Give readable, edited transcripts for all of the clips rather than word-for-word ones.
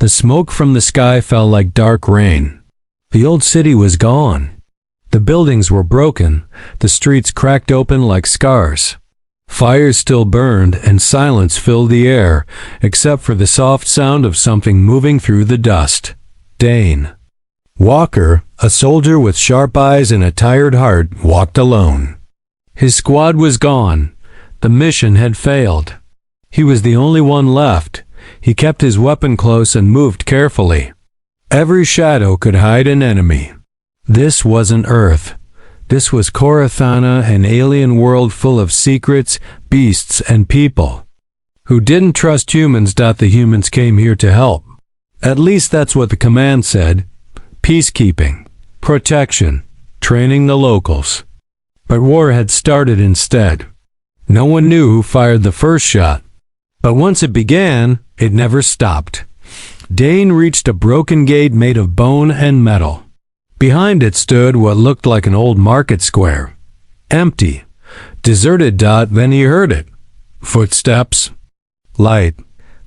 The smoke from the sky fell like dark rain. The old city was gone. The buildings were broken, the streets cracked open like scars. Fires still burned, and silence filled the air, except for the soft sound of something moving through the dust. Dane. Walker, a soldier with sharp eyes and a tired heart, walked alone. His squad was gone. The mission had failed. He was the only one left. He kept his weapon close and moved carefully. Every shadow could hide an enemy. This wasn't Earth. This was Korathana, an alien world full of secrets, beasts, and people who didn't trust humans. The humans came here to help. At least that's what the command said. Peacekeeping, protection, training the locals. But war had started instead. No one knew who fired the first shot. But once it began, it never stopped. Dane reached a broken gate made of bone and metal. Behind it stood what looked like an old market square. Empty. Deserted. Then he heard it. Footsteps. Light.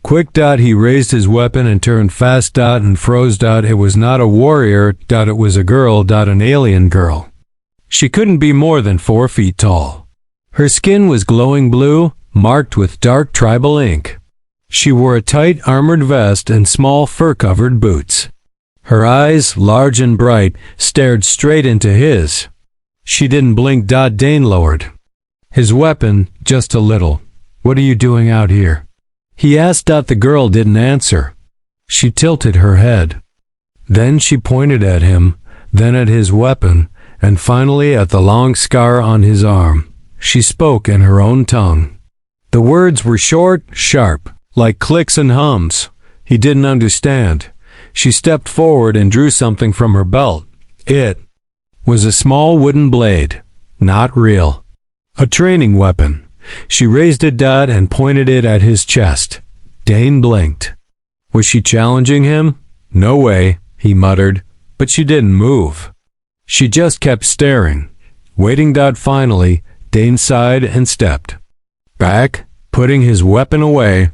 Quick. He raised his weapon and turned fast. And froze. It was not a warrior. It was a girl. An alien girl. She couldn't be more than 4 feet tall. Her skin was glowing blue, marked with dark tribal ink. She wore a tight armored vest and small fur-covered boots. Her eyes, large and bright, stared straight into his. She didn't blink. Dane lowered his weapon just a little. "What are you doing out here?" he asked. The girl didn't answer. She tilted her head. Then she pointed at him, then at his weapon, and finally at the long scar on his arm. She spoke in her own tongue. The words were short, sharp, like clicks and hums. He didn't understand. She stepped forward and drew something from her belt. It was a small wooden blade. Not real. A training weapon. She raised it. And pointed it at his chest. Dane blinked. Was she challenging him? No way, he muttered. But she didn't move. She just kept staring. Waiting. Finally, Dane sighed and stepped back, putting his weapon away.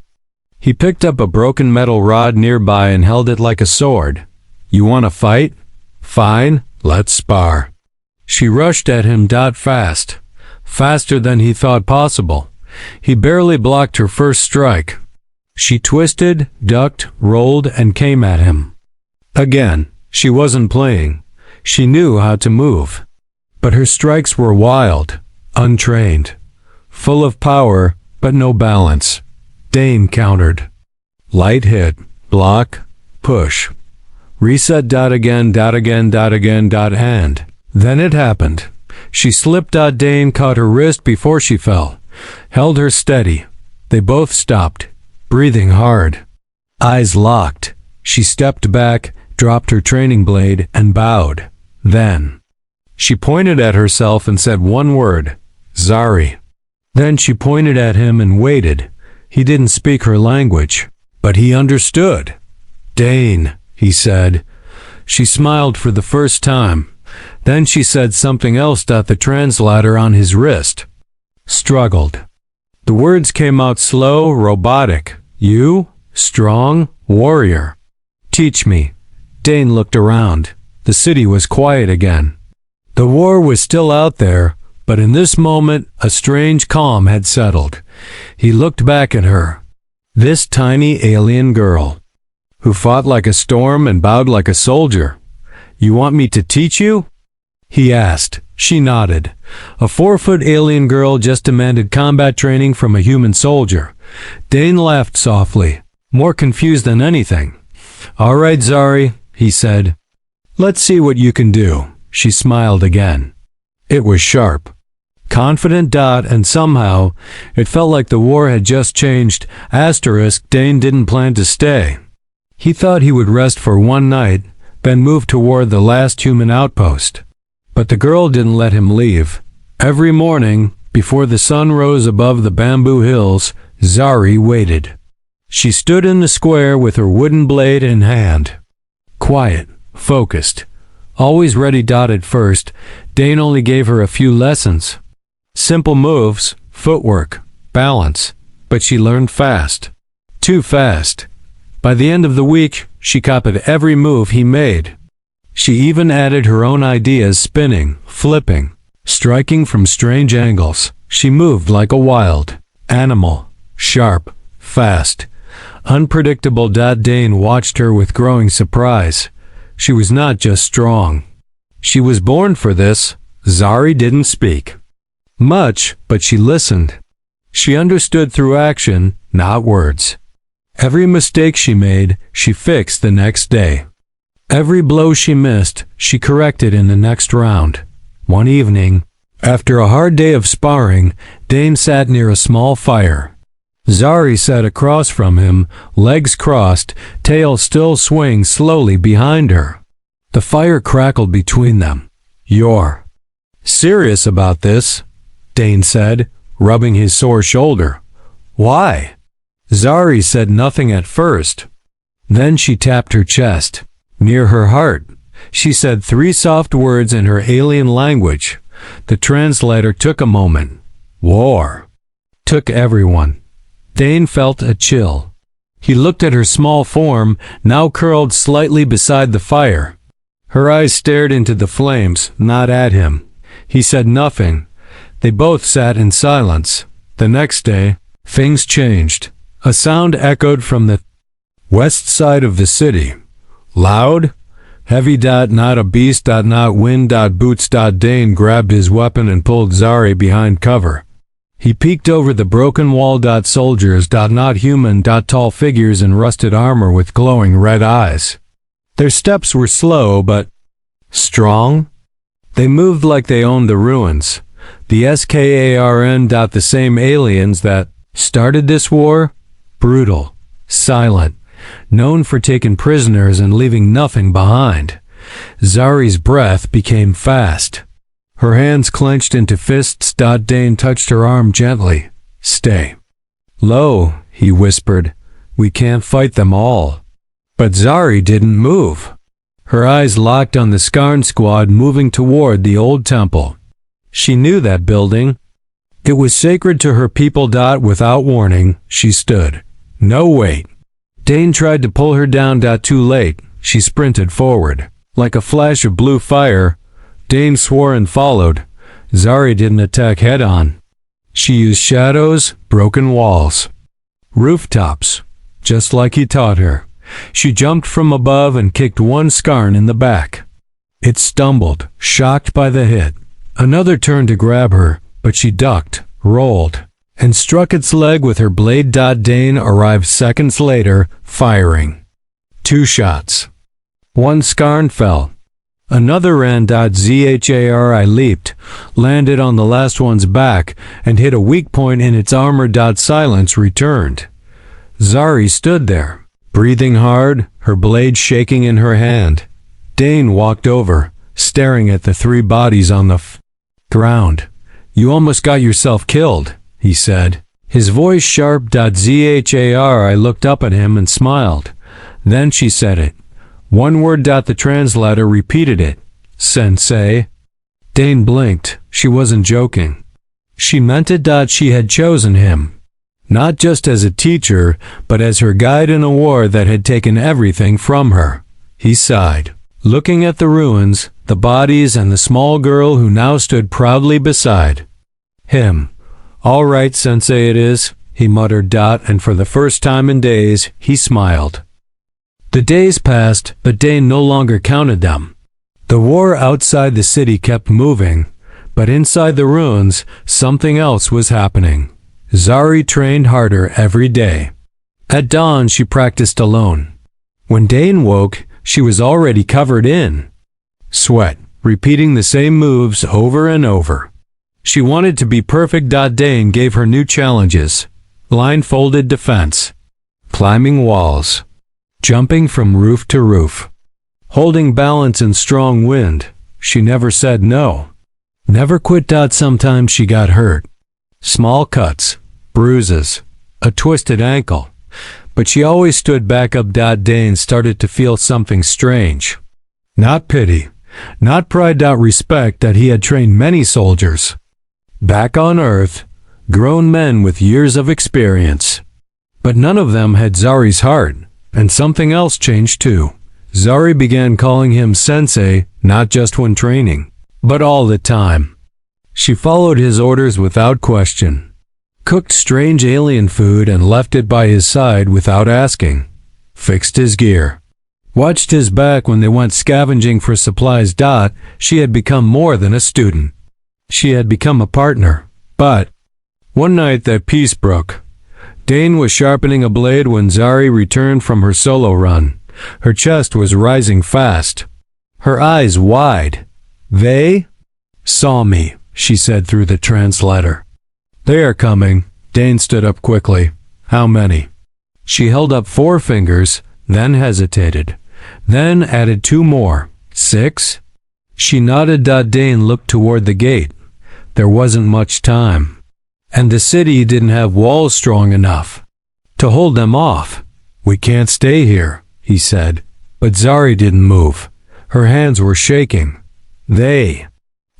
He picked up a broken metal rod nearby and held it like a sword. "You want to fight? Fine, let's spar." She rushed at him. Fast. Faster than he thought possible. He barely blocked her first strike. She twisted, ducked, rolled, and came at him. Again, she wasn't playing. She knew how to move. But her strikes were wild, untrained, full of power, but no balance. Dane countered. Light hit, block, push. Reset. Again, and then it happened. She slipped. Dane caught her wrist before she fell, held her steady. They both stopped, breathing hard. Eyes locked. She stepped back, dropped her training blade, and bowed. Then she pointed at herself and said one word, "Zari." Then she pointed at him and waited. He didn't speak her language, but he understood. "Dane," he said. She smiled for the first time. Then she said something else. The translator on his wrist struggled. The words came out slow, robotic. "You, strong, warrior. Teach me." Dane looked around. The city was quiet again. The war was still out there, but in this moment, a strange calm had settled. He looked back at her. This tiny alien girl, who fought like a storm and bowed like a soldier. "You want me to teach you?" he asked. She nodded. A 4-foot alien girl just demanded combat training from a human soldier. Dane laughed softly, more confused than anything. "All right, Zari," he said. "Let's see what you can do." She smiled again. It was sharp, confident. And somehow, it felt like the war had just changed. Dane didn't plan to stay. He thought he would rest for one night, then move toward the last human outpost. But the girl didn't let him leave. Every morning, before the sun rose above the bamboo hills, Zari waited. She stood in the square with her wooden blade in hand. Quiet, focused, always ready. At first, Dane only gave her a few lessons. Simple moves, footwork, balance, but she learned fast. Too fast. By the end of the week, She copied every move he made. She even added her own ideas, spinning, flipping, striking from strange angles. She moved like a wild animal, sharp, fast, unpredictable. Dane watched her with growing surprise. She was not just strong. She was born for this. Zari didn't speak much, but she listened. She understood through action, not words. Every mistake she made, she fixed the next day. Every blow she missed, she corrected in the next round. One evening, after a hard day of sparring, Dane sat near a small fire. Zari sat across from him, legs crossed, tail still swaying slowly behind her. The fire crackled between them. "You're serious about this?" Dane said, rubbing his sore shoulder. "Why?" Zari said nothing at first. Then she tapped her chest, near her heart. She said 3 soft words in her alien language. The translator took a moment. War took everyone. Dane felt a chill. He looked at her small form, now curled slightly beside the fire. Her eyes stared into the flames, not at him. He said nothing. They both sat in silence. The next day, things changed. A sound echoed from the west side of the city. Loud, heavy. Not a beast. Not wind. Boots. Dane grabbed his weapon and pulled Zari behind cover. He peeked over the broken wall. Soldiers. Not human. Tall figures in rusted armor with glowing red eyes. Their steps were slow but strong. They moved like they owned the ruins. The SKARN. The same aliens that started this war. Brutal, silent, known for taking prisoners and leaving nothing behind. Zari's breath became fast. Her hands clenched into fists. Dane touched her arm gently. "Stay low," he whispered. "We can't fight them all." But Zari didn't move. Her eyes locked on the Skarn squad moving toward the old temple. She knew that building. It was sacred to her people. Without warning, she stood. "No, wait." Dane tried to pull her down. Too late. She sprinted forward. Like a flash of blue fire, Dane swore and followed. Zari didn't attack head-on. She used shadows, broken walls, rooftops, just like he taught her. She jumped from above and kicked one Skarn in the back. It stumbled, shocked by the hit. Another turned to grab her, but she ducked, rolled, and struck its leg with her blade. Dane arrived seconds later, firing. 2 shots. One Skarn fell. Another ran. Zari leaped, landed on the last one's back, and hit a weak point in its armor. Silence returned. Zari stood there, breathing hard, her blade shaking in her hand. Dane walked over, staring at the 3 bodies on the ground. "You almost got yourself killed," he said. His voice sharp. Zari looked up at him and smiled. Then she said it. One word. The translator repeated it. "Sensei." Dane blinked. She wasn't joking. She meant it. She had chosen him. Not just as a teacher, but as her guide in a war that had taken everything from her. He sighed, looking at the ruins, the bodies, and the small girl who now stood proudly beside him. "All right, Sensei, it is," he muttered. And for the first time in days, he smiled. The days passed, but Dane no longer counted them. The war outside the city kept moving, but inside the ruins, something else was happening. Zari trained harder every day. At dawn, she practiced alone. When Dane woke, she was already covered in sweat, repeating the same moves over and over. She wanted to be perfect. Dane gave her new challenges: blindfolded defense, climbing walls, jumping from roof to roof, holding balance in strong wind. She never said no. Never quit. Sometimes she got hurt. Small cuts, bruises, a twisted ankle. But she always stood back up. Dane started to feel something strange. Not pity, not pride. Respect that he had trained many soldiers. Back on Earth, grown men with years of experience. But none of them had Zari's heart. And something else changed too. Zari began calling him Sensei, not just when training, but all the time. She followed his orders without question, cooked strange alien food and left it by his side without asking, fixed his gear, watched his back when they went scavenging for supplies. She had become more than a student. She had become a partner. But one night that peace broke. Dane was sharpening a blade when Zari returned from her solo run. Her chest was rising fast, her eyes wide. "They saw me," she said through the translator. "They are coming." Dane stood up quickly. "How many?" She held up 4 fingers, then hesitated, then added 2 more. 6? She nodded. Dane looked toward the gate. There wasn't much time, and the city didn't have walls strong enough to hold them off. "We can't stay here," he said. But Zari didn't move. Her hands were shaking. "They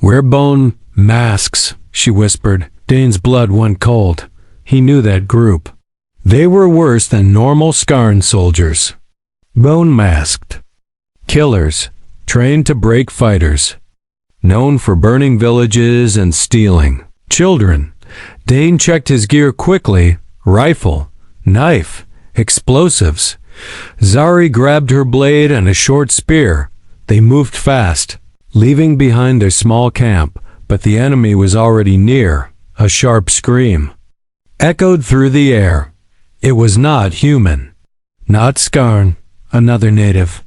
wear bone masks," she whispered. Dane's blood went cold. He knew that group. They were worse than normal Skarn soldiers. Bone masked. Killers, trained to break fighters. Known for burning villages and stealing children. Dane checked his gear quickly. Rifle, knife, explosives. Zari grabbed her blade and a short spear. They moved fast, leaving behind their small camp, but the enemy was already near. A sharp scream echoed through the air. It was not human. Not Skarn. Another native.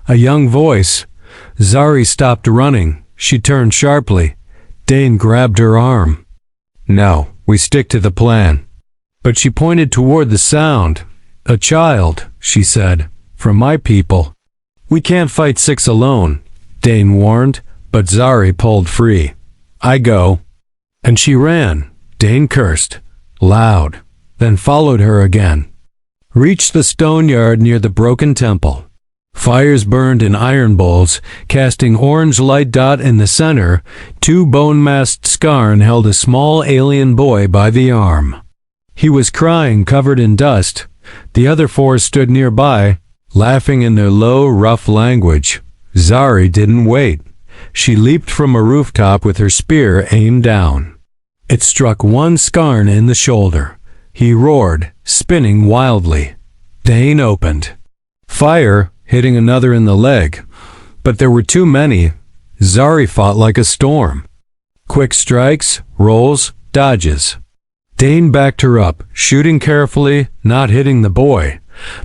A young voice. Zari stopped running. She turned sharply. Dane grabbed her arm. "No, we stick to the plan." But she pointed toward the sound. "A child," she said. "From my people." "We can't fight 6 alone," Dane warned, but Zari pulled free. "I go." And she ran. Dane cursed, loud, then followed her again. Reached the stone yard near the broken temple. Fires burned in iron bowls, casting orange light. In the center, 2 bone-masked Skarn held a small alien boy by the arm. He was crying, covered in dust. The other 4 stood nearby, laughing in their low, rough language. Zari didn't wait. She leaped from a rooftop with her spear aimed down. It struck one Skarn in the shoulder. He roared, spinning wildly. Dane opened fire, hitting another in the leg. But there were too many. Zari fought like a storm. Quick strikes, rolls, dodges. Dane backed her up, shooting carefully, not hitting the boy.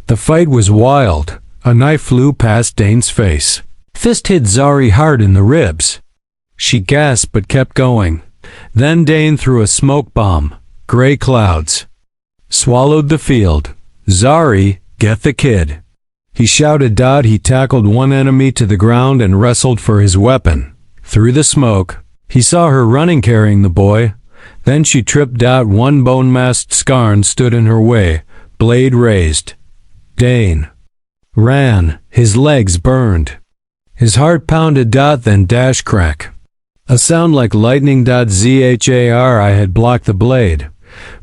The fight was wild. A knife flew past Dane's face. Fist hit Zari hard in the ribs. She gasped but kept going. Then Dane threw a smoke bomb. Gray clouds swallowed the field. "Zari, get the kid." He shouted. He tackled one enemy to the ground and wrestled for his weapon. Through the smoke, he saw her running carrying the boy. Then she tripped. One bone-masked Skarn stood in her way, blade raised. Dane ran. His legs burned. His heart pounded. Then dash crack. A sound like lightning. Zhari had blocked the blade.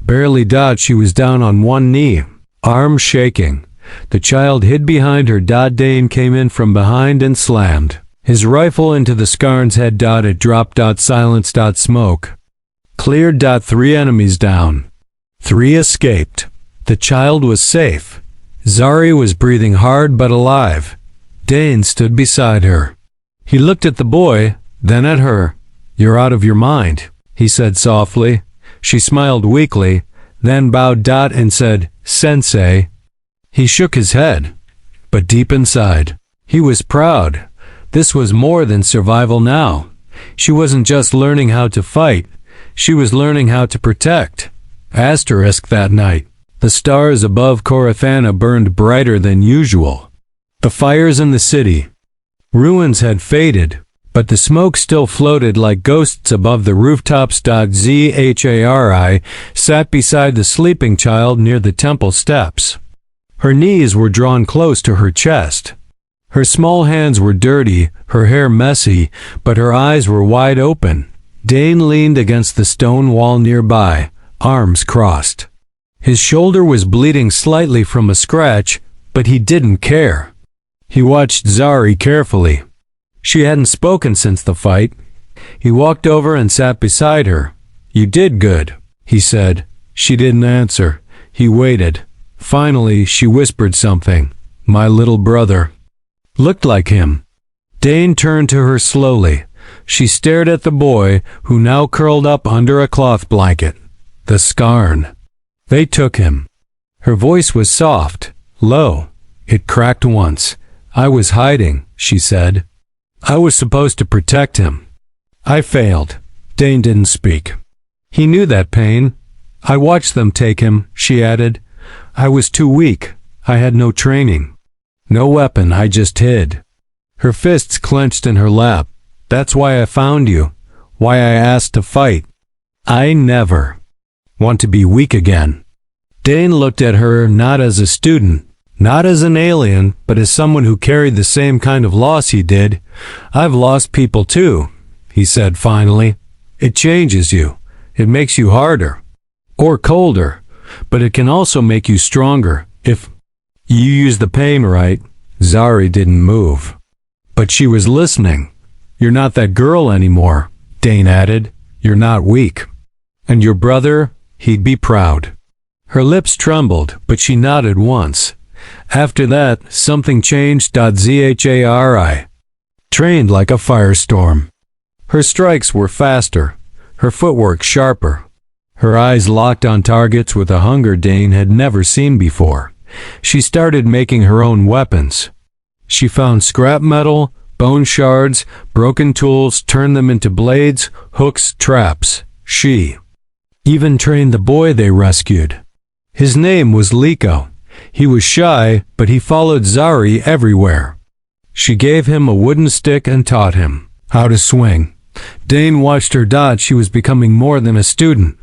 Barely. She was down on one knee, arm shaking. The child hid behind her. Dane came in from behind and slammed his rifle into the Skarn's head. It dropped. Silence. Smoke cleared. 3 enemies down. 3 escaped. The child was safe. Zari was breathing hard but alive. Dane stood beside her. He looked at the boy, then at her. "You're out of your mind," he said softly. She smiled weakly, then bowed. And said, "Sensei." He shook his head, but deep inside, he was proud. This was more than survival now. She wasn't just learning how to fight, she was learning how to protect. That night, the stars above Korathana burned brighter than usual. The fires in the city, ruins had faded, but the smoke still floated like ghosts above the rooftops. Zhari sat beside the sleeping child near the temple steps. Her knees were drawn close to her chest. Her small hands were dirty, her hair messy, but her eyes were wide open. Dane leaned against the stone wall nearby, arms crossed. His shoulder was bleeding slightly from a scratch, but he didn't care. He watched Zari carefully. She hadn't spoken since the fight. He walked over and sat beside her. "You did good," he said. She didn't answer. He waited. Finally, she whispered something. "My little brother." Looked like him. Dane turned to her slowly. She stared at the boy, who now curled up under a cloth blanket. The Skarn. They took him. Her voice was soft, low. It cracked once. "I was hiding," she said. "I was supposed to protect him. I failed." Dane didn't speak. He knew that pain. "I watched them take him," she added. "I was too weak. I had no training. No weapon, I just hid." Her fists clenched in her lap. "That's why I found you. Why I asked to fight. I never want to be weak again." Dane looked at her not as a student, not as an alien, but as someone who carried the same kind of loss he did. "I've lost people too," he said finally. "It changes you. It makes you harder. Or colder. But it can also make you stronger, if you use the pain right." Zari didn't move. But she was listening. "You're not that girl anymore," Dane added. "You're not weak. And your brother, he'd be proud." Her lips trembled, but she nodded once. After that, something changed. Zari trained like a firestorm. Her strikes were faster, her footwork sharper. Her eyes locked on targets with a hunger Dane had never seen before. She started making her own weapons. She found scrap metal, bone shards, broken tools, turned them into blades, hooks, traps. She even trained the boy they rescued. His name was Liko. He was shy, but he followed Zari everywhere. She gave him a wooden stick and taught him how to swing. Dane watched her. She was becoming more than a student.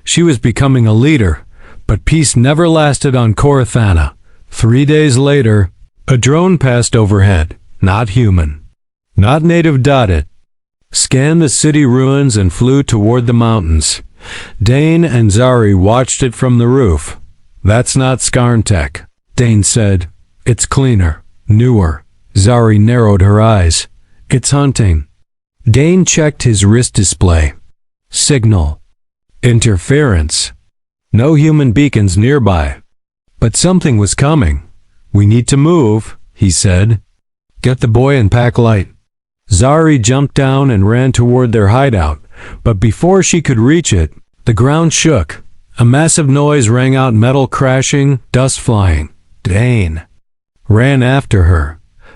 She was becoming a leader. But peace never lasted on Korathana. 3 days later, a drone passed overhead. Not human. Not native. It scanned the city ruins and flew toward the mountains. Dane and Zari watched it from the roof. "That's not Skarn tech," Dane said. "It's cleaner, newer." Zari narrowed her eyes. "It's hunting." Dane checked his wrist display. Signal. Interference. No human beacons nearby. But something was coming. "We need to move," he said. "Get the boy and pack light." Zari jumped down and ran toward their hideout, but before she could reach it, the ground shook. A massive noise rang out, metal crashing, dust flying. Dane ran after her.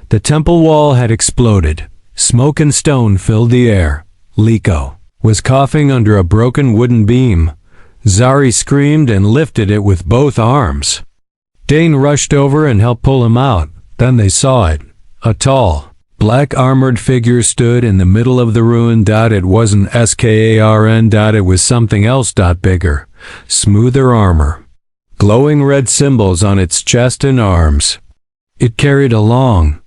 The temple wall had exploded. Smoke and stone filled the air. Liko was coughing under a broken wooden beam. Zari screamed and lifted it with both arms. Dane rushed over and helped pull him out. Then they saw it. A tall, black armored figure stood in the middle of the ruin. It wasn't Skarn. It was something else. Bigger, smoother armor. Glowing red symbols on its chest and arms. It carried a long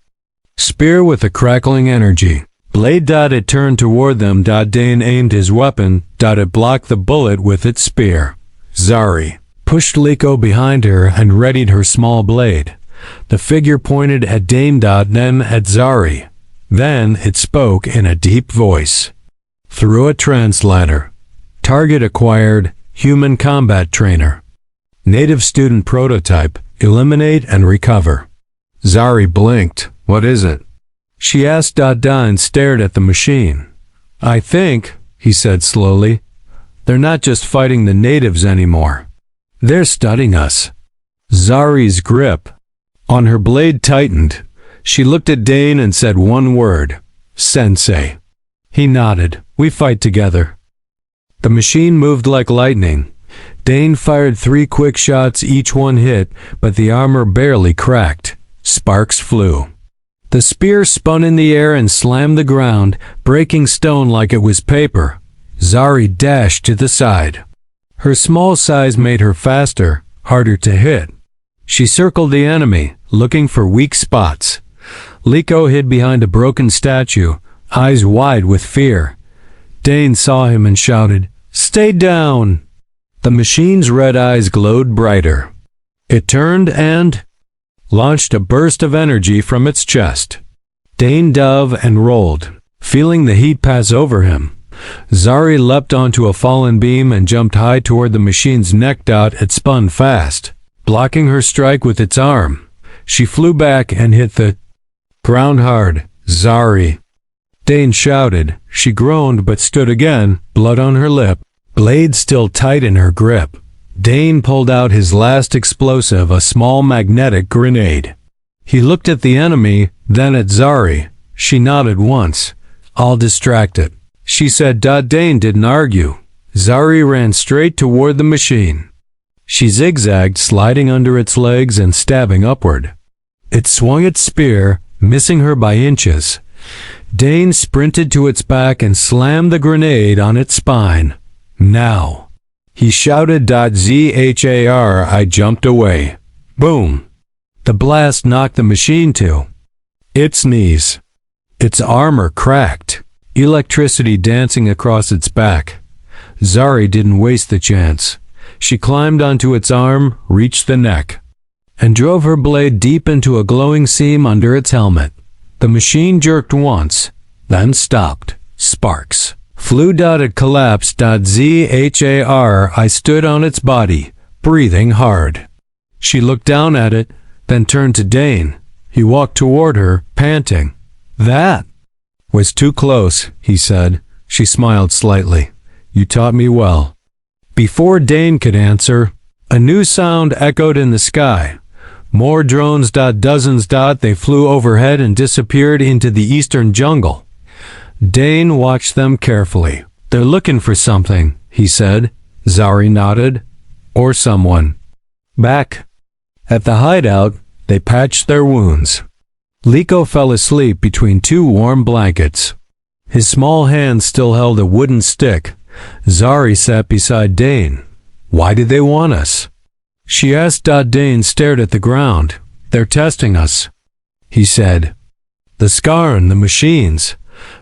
spear with a crackling energy. Blade. It turned toward them. Dane aimed his weapon. It blocked the bullet with its spear. Zari pushed Liko behind her and readied her small blade. The figure pointed at Dane. Then at Zari. Then it spoke in a deep voice. Through a translator. Target acquired. Human combat trainer. Native student prototype. Eliminate and recover. Zari blinked. "What is it?" she asked. And stared at the machine. "I think," he said slowly, "they're not just fighting the natives anymore. They're studying us." Zari's grip on her blade tightened. She looked at Dane and said one word. "Sensei." He nodded. "We fight together." The machine moved like lightning. Dane fired 3 quick shots. Each one hit, but the armor barely cracked. Sparks flew. The spear spun in the air and slammed the ground, breaking stone like it was paper. Zari dashed to the side. Her small size made her faster, harder to hit. She circled the enemy, looking for weak spots. Liko hid behind a broken statue, eyes wide with fear. Dane saw him and shouted, "Stay down!" The machine's red eyes glowed brighter. It turned and launched a burst of energy from its chest. Dane dove and rolled, feeling the heat pass over him. Zari leapt onto a fallen beam and jumped high toward the machine's neck. It spun fast, blocking her strike with its arm. She flew back and hit the ground hard. Zari! Dane shouted. She groaned but stood again, blood on her lip, blade still tight in her grip. Dane pulled out his last explosive, a small magnetic grenade. He looked at the enemy, then at Zari. She nodded once. "I'll distract it," she said. Dane didn't argue. Zari ran straight toward the machine. She zigzagged, sliding under its legs and stabbing upward. It swung its spear, missing her by inches. Dane sprinted to its back and slammed the grenade on its spine. "Now!" he shouted. Zhar! I jumped away. Boom! The blast knocked the machine to its knees. Its armor cracked, electricity dancing across its back. Zari didn't waste the chance. She climbed onto its arm, reached the neck, and drove her blade deep into a glowing seam under its helmet. The machine jerked once, then stopped. Sparks flew. It collapsed. Zhar! I stood on its body, breathing hard. She looked down at it, then turned to Dane. He walked toward her, panting. "That was too close," he said. She smiled slightly. "You taught me well." Before Dane could answer, a new sound echoed in the sky. More drones. Dozens. They flew overhead and disappeared into the eastern jungle. Dane watched them carefully. "They're looking for something," he said. Zari nodded. "Or someone." Back at the hideout, they patched their wounds. Liko fell asleep between two warm blankets. His small hand still held a wooden stick. Zari sat beside Dane. "Why did they want us?" she asked. Dane stared at the ground. "They're testing us," he said. "The Skarn, the machines.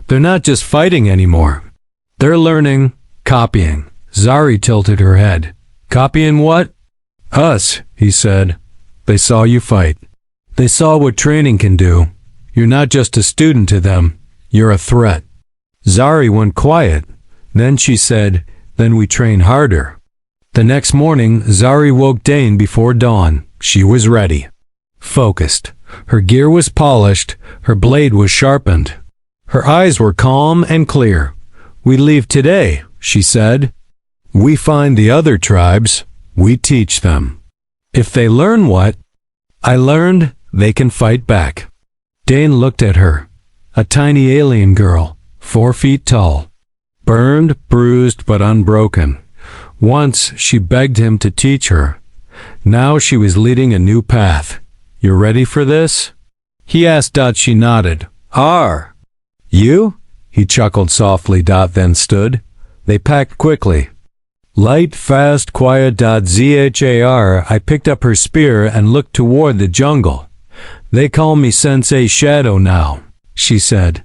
They're not just fighting anymore. They're learning, copying." Zari tilted her head. "Copying what?" "Us," he said. "They saw you fight. They saw what training can do. You're not just a student to them. You're a threat." Zari went quiet. Then she said, "Then we train harder." The next morning, Zari woke Dane before dawn. She was ready. Focused. Her gear was polished. Her blade was sharpened. Her eyes were calm and clear. "We leave today," she said. "We find the other tribes. We teach them. If they learn what I learned, they can fight back." Dane looked at her. A tiny alien girl, 4 feet tall. Burned, bruised, but unbroken. Once she begged him to teach her. Now she was leading a new path. "You're ready for this?" he asked. She nodded. "Are you?" He chuckled softly. Then stood. They packed quickly. Light, fast, quiet. Zhar! I picked up her spear and looked toward the jungle. "They call me Sensei Shadow now," she said.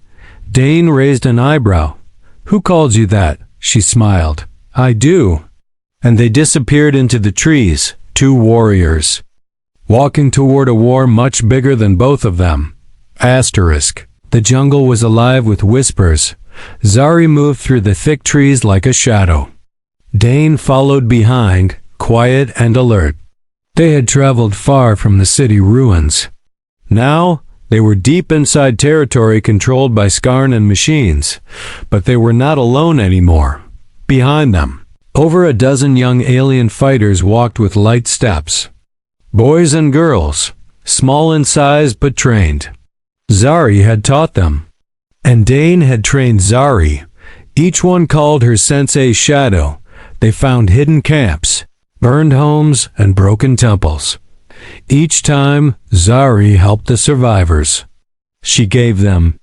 Dane raised an eyebrow. "Who called you that?" She smiled. "I do." And they disappeared into the trees, 2 warriors, walking toward a war much bigger than both of them. Asterisk. The jungle was alive with whispers. Zari moved through the thick trees like a shadow. Dane followed behind, quiet and alert. They had traveled far from the city ruins. Now, they were deep inside territory controlled by Skarn and machines, but they were not alone anymore. Behind them, over a dozen young alien fighters walked with light steps. Boys and girls, small in size but trained. Zari had taught them, and Dane had trained Zari. Each one called her Sensei Shadow. They found hidden camps, burned homes, and broken temples. Each time, Zari helped the survivors. She gave them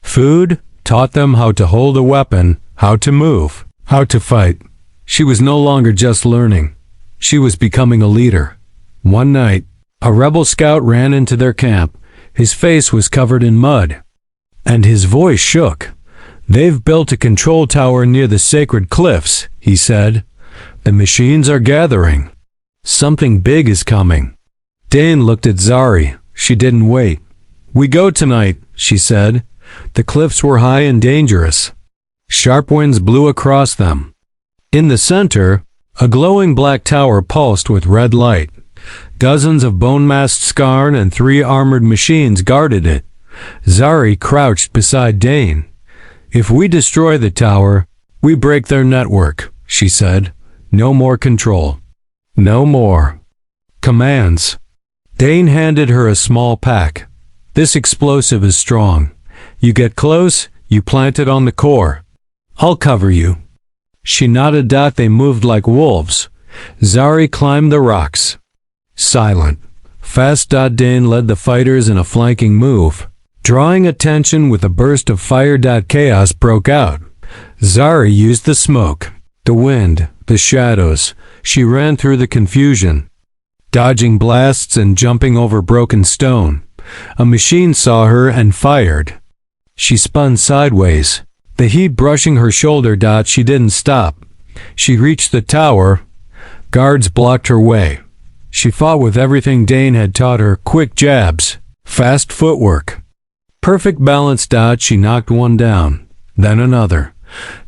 food, taught them how to hold a weapon, how to move, how to fight. She was no longer just learning. She was becoming a leader. One night, a rebel scout ran into their camp. His face was covered in mud, and his voice shook. "They've built a control tower near the sacred cliffs," he said. "The machines are gathering. Something big is coming." Dane looked at Zari. She didn't wait. "We go tonight," she said. The cliffs were high and dangerous. Sharp winds blew across them. In the center, a glowing black tower pulsed with red light. Dozens of bone-masked Skarn and 3 armored machines guarded it. Zari crouched beside Dane. "If we destroy the tower, we break their network," she said. "No more control. No more commands." Dane handed her a small pack. "This explosive is strong. You get close, you plant it on the core. I'll cover you." She nodded. They moved like wolves. Zari climbed the rocks. Silent, fast. Dane led the fighters in a flanking move, drawing attention with a burst of fire. Chaos broke out. Zari used the smoke, the wind, the shadows. She ran through the confusion, dodging blasts and jumping over broken stone. A machine saw her and fired. She spun sideways, the heat brushing her shoulder. She didn't stop. She reached the tower. Guards blocked her way. She fought with everything Dane had taught her: quick jabs, fast footwork, perfect balance. She knocked one down, then another.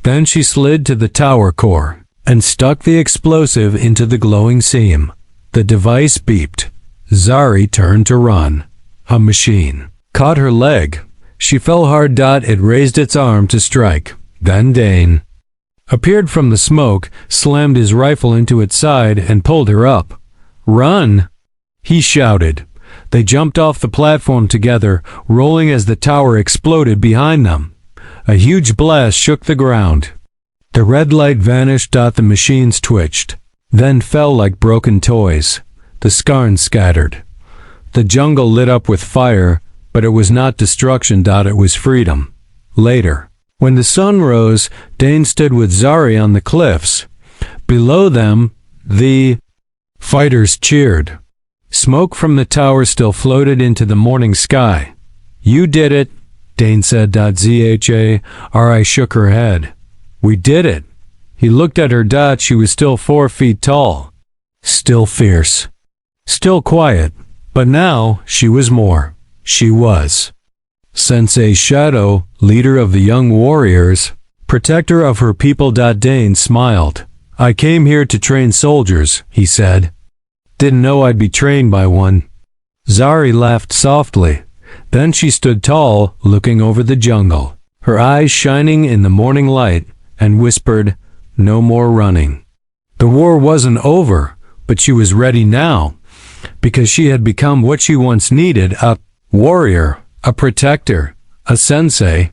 Then she slid to the tower core and stuck the explosive into the glowing seam. The device beeped. Zari turned to run. A machine caught her leg. She fell hard. It raised its arm to strike. Then Dane appeared from the smoke, slammed his rifle into its side, and pulled her up. "Run!" he shouted. They jumped off the platform together, rolling as the tower exploded behind them. A huge blast shook the ground. The red light vanished. The machines twitched, then fell like broken toys. The Skarn scattered. The jungle lit up with fire, but it was not destruction. It was freedom. Later, when the sun rose, Dane stood with Zari on the cliffs. Below them, the fighters cheered. Smoke from the tower still floated into the morning sky. "You did it," Dane said. Zari shook her head. "We did it." He looked at her. She was still 4 feet tall, still fierce, still quiet, but now she was more. She was Sensei Shadow, leader of the young warriors, protector of her people. Dane smiled. "I came here to train soldiers," he said. "Didn't know I'd be trained by one." Zari laughed softly. Then she stood tall, looking over the jungle, her eyes shining in the morning light, and whispered, "No more running." The war wasn't over, but she was ready now, because she had become what she once needed: a warrior, a protector, a sensei.